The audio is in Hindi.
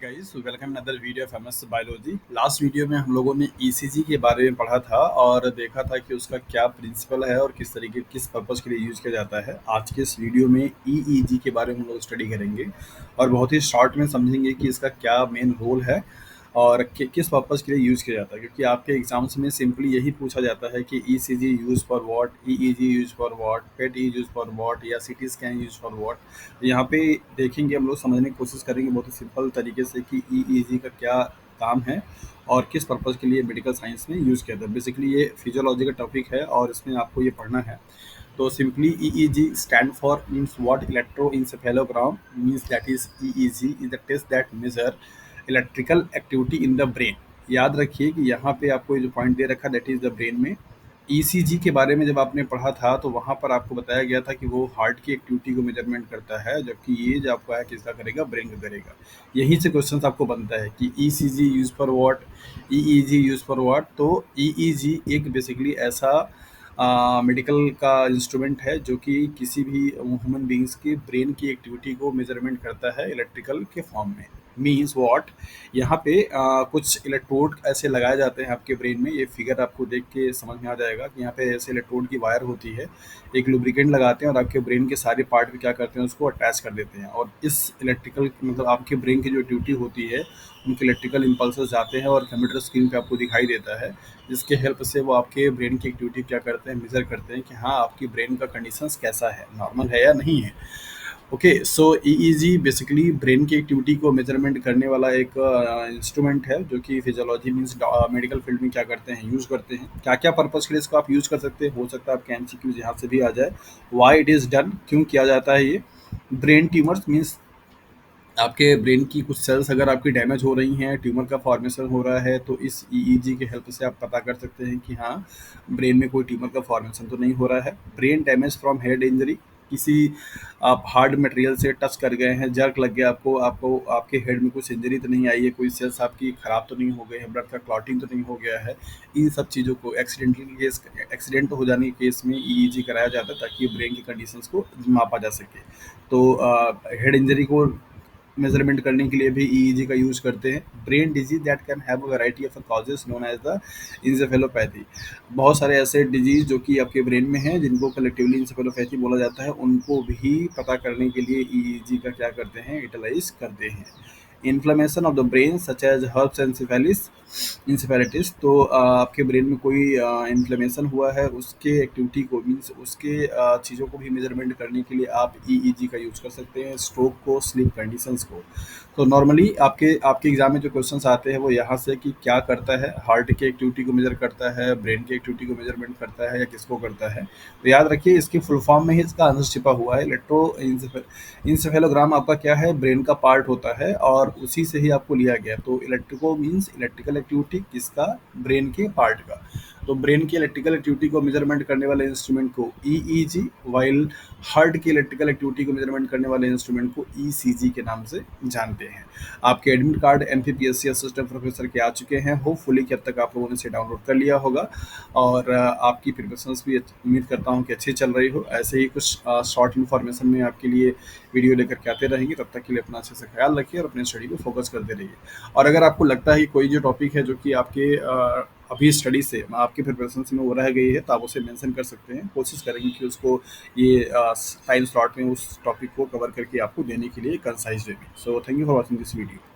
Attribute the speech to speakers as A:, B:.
A: Guys, welcome another video of MS biology. Last video में हम लोगों ने ईसीजी के बारे में पढ़ा था और देखा था कि उसका क्या प्रिंसिपल है और किस तरीके किस पर्पस के लिए यूज़ किया जाता है। आज के इस वीडियो में ईईजी के बारे में हम लोग स्टडी करेंगे और बहुत ही शॉर्ट में समझेंगे कि इसका क्या मेन रोल है और किस पर्पस के लिए यूज़ किया जाता है, क्योंकि आपके एग्जाम्स में सिंपली यही पूछा जाता है कि ECG use for what, EEG use for what, pet E use for what या CT scan use for what. यहाँ पे देखेंगे, हम लोग समझने की कोशिश करेंगे बहुत ही सिंपल तरीके से कि ईईजी का क्या काम है और किस पर्पज़ के लिए मेडिकल साइंस में यूज़ किया जाता है। बेसिकली ये फिजियोलॉजी का टॉपिक है और इसमें आपको ये पढ़ना है। तो simply EEG stand for means what electroencephalogram means, that is EEG is the test that measure electrical activity in the brain. याद रखिए कि यहाँ पे आपको जो पॉइंट दे रखा दैट इज द ब्रेन में। ईसीजी के बारे में जब आपने पढ़ा था तो वहाँ पर आपको बताया गया था कि वो हार्ट की एक्टिविटी को मेजरमेंट करता है, जबकि ये जो आपका है किसका करेगा, ब्रेन का करेगा। यहीं से क्वेश्चन आपको बनता है कि ECG use for what, EEG use for what. तो ईईजी एक बेसिकली ऐसा मेडिकल का इंस्ट्रूमेंट है जो कि किसी भी ह्यूमन बींग्स की ब्रेन की एक्टिविटी को मेजरमेंट करता है इलेक्ट्रिकल के फॉर्म में। मीन्स वॉट, यहाँ पे कुछ इलेक्ट्रोड ऐसे लगाए जाते हैं आपके ब्रेन में। ये फिगर आपको देख के समझ में आ जाएगा कि यहाँ पे ऐसे इलेक्ट्रोड की वायर होती है, एक लुब्रिकेंट लगाते हैं और आपके ब्रेन के सारे पार्ट भी क्या करते हैं, उसको अटैच कर देते हैं। और इस इलेक्ट्रिकल मतलब आपके ब्रेन की जो एक्टिविटी होती है, उनके इलेक्ट्रिकल इंपल्सेस जाते हैं और कंप्यूटर स्क्रीन पे आपको दिखाई देता है, जिसके हेल्प से वो आपके ब्रेन की एक्टिविटी क्या करते हैं, मेजर करते हैं कि हाँ आपकी ब्रेन का कंडीशंस कैसा है, नॉर्मल है या नहीं है। ओके, सो ईईजी बेसिकली ब्रेन की एक्टिविटी को मेजरमेंट करने वाला एक इंस्ट्रूमेंट है जो कि फिजियोलॉजी मींस मेडिकल फील्ड में क्या करते हैं, यूज़ करते हैं। क्या क्या पर्पस के लिए इसको आप यूज़ कर सकते हैं, हो सकता है आपके एमसीक्यूज यहाँ से भी आ जाए। वाई इट इज़ डन, क्यों किया जाता है ये। ब्रेन ट्यूमर्स मीन्स आपके ब्रेन की कुछ सेल्स अगर आपकी डैमेज हो रही हैं, ट्यूमर का फॉर्मेशन हो रहा है, तो इस ईईजी के हेल्प से आप पता कर सकते हैं कि हाँ ब्रेन में कोई ट्यूमर का फॉर्मेशन तो नहीं हो रहा है। Brain damage from head injury, किसी आप हार्ड मटेरियल से टच कर गए हैं, जर्क लग गया आपको आपको आपके हेड में कुछ इंजरी तो नहीं आई है, कोई सेल्स आपकी ख़राब तो नहीं हो गए हैं, ब्लड का क्लॉटिंग तो नहीं हो गया है। इन सब चीज़ों को एक्सीडेंट हो जाने के केस में ईईजी कराया जाता है ताकि ब्रेन की कंडीशंस को मापा जा सके। तो हेड इंजरी को मेजरमेंट करने के लिए भी ईईजी का यूज करते हैं। Brain disease that can have a variety of causes known as the encephalopathy. बहुत सारे ऐसे डिजीज जो कि आपके ब्रेन में हैं, जिनको कलेक्टिवली इंसेफेलोपैथी बोला जाता है, उनको भी पता करने के लिए ईईजी का क्या करते हैं, यूटिलाइज करते हैं। Inflammation of the brain such as herpes encephalitis. तो आपके ब्रेन में कोई इन्फ्लेमेशन हुआ है, उसके एक्टिविटी को मीन्स उसके चीज़ों को भी मेजरमेंट करने के लिए आप ईईजी का यूज़ कर सकते हैं। स्ट्रोक को, स्लीप कंडीशंस को। तो नॉर्मली आपके आपके एग्जाम में जो क्वेश्चंस आते हैं वो यहाँ से कि क्या करता है, हार्ट की एक्टिविटी को मेजर करता है, ब्रेन की एक्टिविटी को मेजरमेंट करता है या किसको करता है। तो याद रखिए इसकी फुल फॉर्म में ही इसका आंसर छिपा हुआ है। इलेक्ट्रो इंसेफेलोग्राम आपका क्या है, ब्रेन का पार्ट होता है और उसी से ही आपको लिया गया। तो इलेक्ट्रिको मीन्स इलेक्ट्रिकल एक्टिविटी किसका, ब्रेन के पार्ट का। तो ब्रेन की इलेक्ट्रिकल एक्टिविटी को मेजरमेंट करने वाले इंस्ट्रूमेंट को ईईजी, वाइल हार्ट की इलेक्ट्रिकल एक्टिविटी को मेजरमेंट करने वाले इंस्ट्रूमेंट को ईसीजी के नाम से जानते हैं। आपके admit card MPPSC assistant professor के आ चुके हैं, होपफुली कि अब तक आप लोगों ने इसे डाउनलोड कर लिया होगा और आपकी प्रिपरेशंस भी उम्मीद करता हूँ कि अच्छी चल रही हो। ऐसे ही कुछ शॉर्ट इन्फॉर्मेशन में आपके लिए वीडियो लेकर के आते रहेंगे। तब तक के लिए अपना अच्छे से ख्याल रखिए और अपने स्टडी पे फोकस करते रहिए। और अगर आपको लगता है कि कोई जो टॉपिक है जो कि आपके अभी स्टडी से आपकी प्रिपरेशन में वो रह गई है, तो आप उसे मेंशन कर सकते हैं। कोशिश करेंगे कि उसको ये टाइम स्लॉट में उस टॉपिक को कवर करके आपको देने के लिए कंसाइज वे में। So thank you for watching this video.